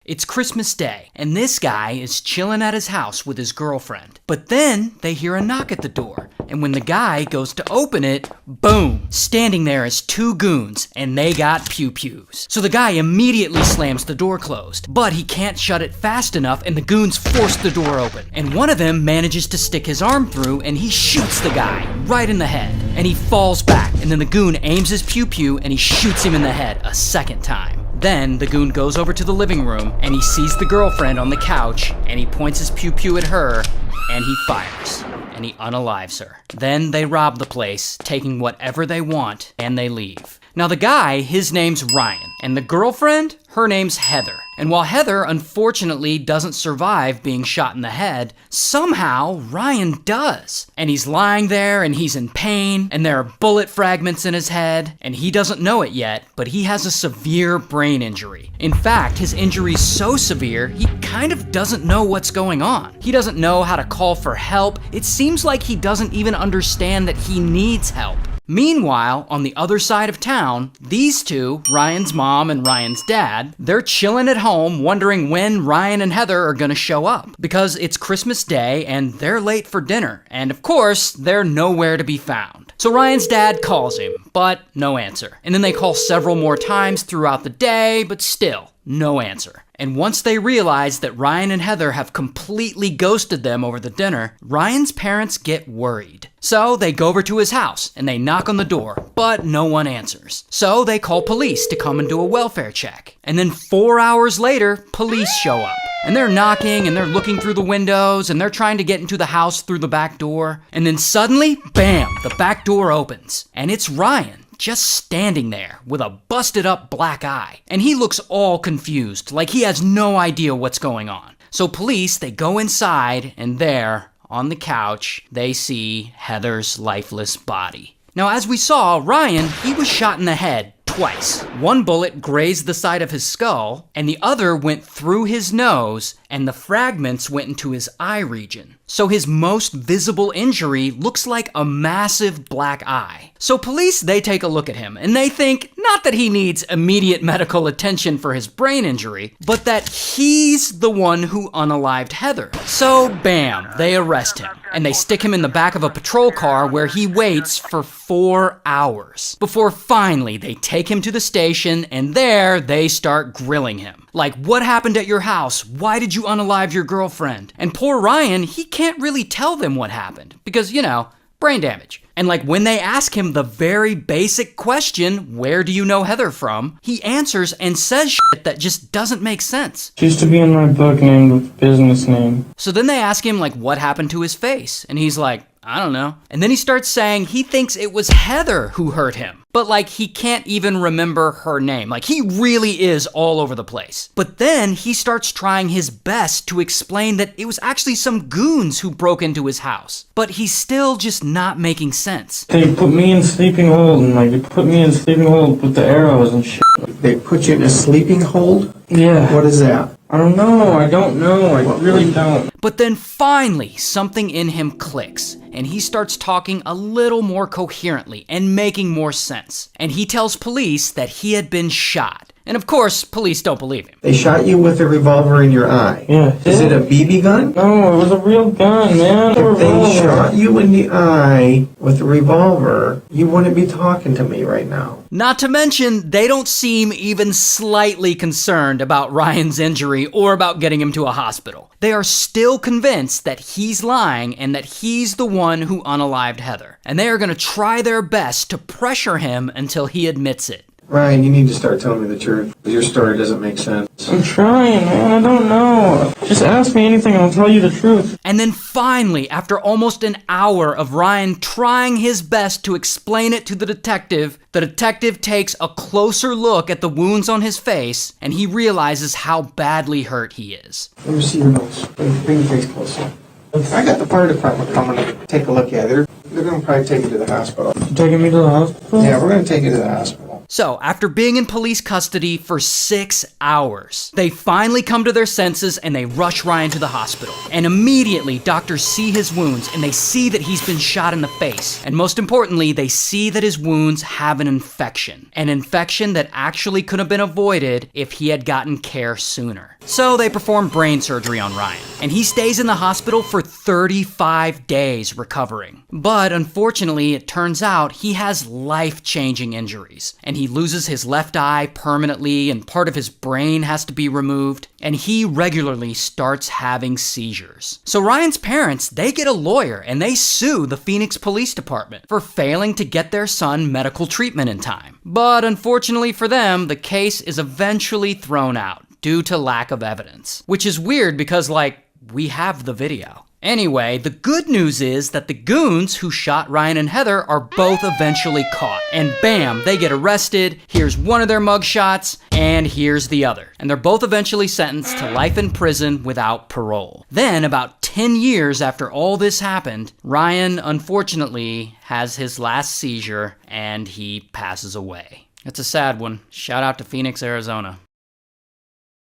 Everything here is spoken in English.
It's Christmas Day, and this guy is chilling at his house with his girlfriend. But then they hear a knock at the door, and when the guy goes to open it, boom! Standing there is two goons, and they got pew-pews. So the guy immediately slams the door closed, but he can't shut it fast enough, and the goons force the door open. And one of them manages to stick his arm through, and he shoots the guy right in the head. And he falls back, and then the goon aims his pew-pew, and he shoots him in the head a second time. Then the goon goes over to the living room and he sees the girlfriend on the couch and he points his pew-pew at her and he fires and he unalives her. Then they rob the place, taking whatever they want, and they leave. Now the guy, his name's Ryan, and the girlfriend, her name's Heather. And while Heather unfortunately doesn't survive being shot in the head, somehow Ryan does. And he's lying there and he's in pain and there are bullet fragments in his head and he doesn't know it yet, but he has a severe brain injury. In fact, his injury's so severe, he kind of doesn't know what's going on. He doesn't know how to call for help. It seems like he doesn't even understand that he needs help. Meanwhile, on the other side of town, these two, Ryan's mom and Ryan's dad, they're chilling at home wondering when Ryan and Heather are gonna show up. Because it's Christmas Day and they're late for dinner, and of course, they're nowhere to be found. So Ryan's dad calls him, but no answer. And then they call several more times throughout the day, but still, no answer. And once they realize that Ryan and Heather have completely ghosted them over the dinner, Ryan's parents get worried. So they go over to his house and they knock on the door, but no one answers. So they call police to come and do a welfare check. And then 4 hours later, police show up. And they're knocking and they're looking through the windows and they're trying to get into the house through the back door. And then suddenly, bam, the back door opens. And it's Ryan, just standing there with a busted up black eye. And he looks all confused, like he has no idea what's going on. So police, they go inside and there, on the couch, they see Heather's lifeless body. Now, as we saw, Ryan, he was shot in the head twice. One bullet grazed the side of his skull, and the other went through his nose, and the fragments went into his eye region. So his most visible injury looks like a massive black eye. So police, they take a look at him, and they think not that he needs immediate medical attention for his brain injury, but that he's the one who unalived Heather. So bam, they arrest him, and they stick him in the back of a patrol car where he waits for 4 hours. Before finally they take him to the station, and there they start grilling him. Like, what happened at your house? Why did you unalive your girlfriend? And poor Ryan, he can't really tell them what happened because, you know, brain damage. And like when they ask him the very basic question, where do you know Heather from? He answers and says shit that just doesn't make sense. She used to be in my book named with business name. So then they ask him like what happened to his face. And he's like, I don't know. And then he starts saying he thinks it was Heather who hurt him. But like he can't even remember her name. Like he really is all over the place. But then he starts trying his best to explain that it was actually some goons who broke into his house. But he's still just not making sense. They put me in sleeping hold and like they put me in sleeping hold with the arrows and shit. They put you in a sleeping hold? Yeah. What is that? I don't know. I really don't. But then finally, something in him clicks, and he starts talking a little more coherently and making more sense. And he tells police that he had been shot. And of course, police don't believe him. They shot you with a revolver in your eye. Yeah. Is it a BB gun? No, it was a real gun, man. If they shot you in the eye with a revolver, you wouldn't be talking to me right now. Not to mention, they don't seem even slightly concerned about Ryan's injury or about getting him to a hospital. They are still convinced that he's lying and that he's the one who unalived Heather. And they are going to try their best to pressure him until he admits it. Ryan, you need to start telling me the truth. Your story doesn't make sense. I'm trying, man. I don't know. Just ask me anything and I'll tell you the truth. And then finally, after almost an hour of Ryan trying his best to explain it to the detective takes a closer look at the wounds on his face and he realizes how badly hurt he is. Let me see your nose. Bring your face closer. I got the fire department coming to take a look at it. They're going to probably take you to the hospital. You taking me to the hospital? Yeah, we're going to take you to the hospital. So, after being in police custody for 6 hours, they finally come to their senses and they rush Ryan to the hospital. And immediately, doctors see his wounds and they see that he's been shot in the face. And most importantly, they see that his wounds have an infection. An infection that actually could have been avoided if he had gotten care sooner. So they perform brain surgery on Ryan, and he stays in the hospital for 35 days recovering. But unfortunately, it turns out he has life-changing injuries, and he loses his left eye permanently, and part of his brain has to be removed, and he regularly starts having seizures. So Ryan's parents, they get a lawyer, and they sue the Phoenix Police Department for failing to get their son medical treatment in time. But unfortunately for them, the case is eventually thrown out due to lack of evidence. Which is weird because, we have the video. Anyway, the good news is that the goons who shot Ryan and Heather are both eventually caught. And bam, they get arrested. Here's one of their mugshots, and here's the other. And they're both eventually sentenced to life in prison without parole. Then, about 10 years after all this happened, Ryan, unfortunately, has his last seizure, and he passes away. It's a sad one. Shout out to Phoenix, Arizona.